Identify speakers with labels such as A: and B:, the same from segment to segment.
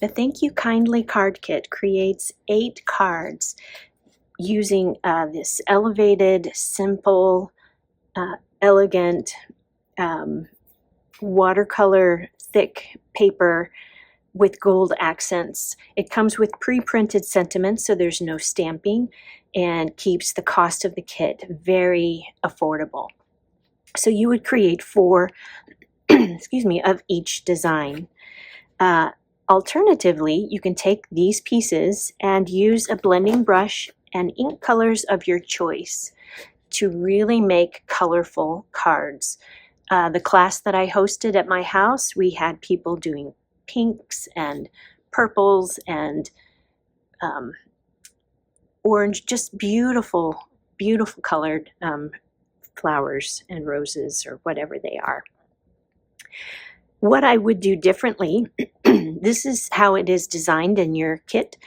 A: The Thank You Kindly card kit creates 8 cards using this elevated, simple, elegant watercolor thick paper with gold accents. It comes with pre-printed sentiments, so there's no stamping, and keeps the cost of the kit very affordable. So you would create 4 excuse me, of each design. Alternatively, you can take these pieces and use a blending brush and ink colors of your choice to really make colorful cards. The class that I hosted at my house, we had people doing pinks and purples and orange, just beautiful, beautiful colored flowers and roses or whatever they are. What I would do differently, this is how it is designed in your kit,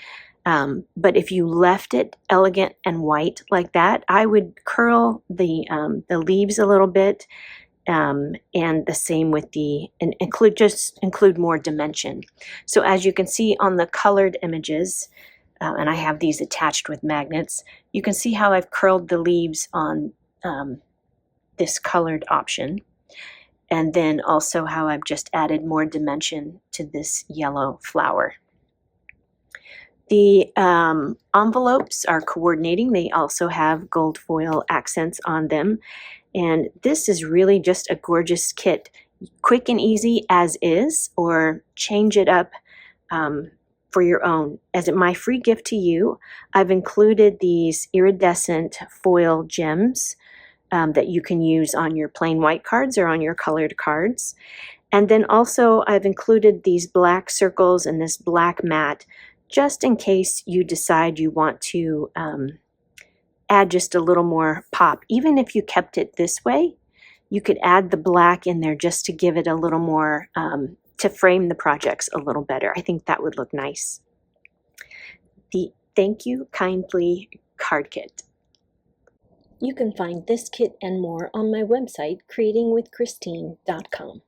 A: but if you left it elegant and white like that, I would curl the leaves a little bit, and the same with and include more dimension. So as you can see on the colored images, and I have these attached with magnets, you can see how I've curled the leaves on this colored option. And then also how I've just added more dimension to this yellow flower. The envelopes are coordinating. They also have gold foil accents on them. And this is really just a gorgeous kit. Quick and easy as is, or change it up for your own. As my free gift to you, I've included these iridescent foil gems that you can use on your plain white cards or on your colored cards. And then also I've included these black circles and this black mat just in case you decide you want to add just a little more pop. Even if you kept it this way, you could add the black in there just to give it a little more, to frame the projects a little better. I think that would look nice. The Thank You Kindly card kit. You can find this kit and more on my website, creatingwithchristine.com.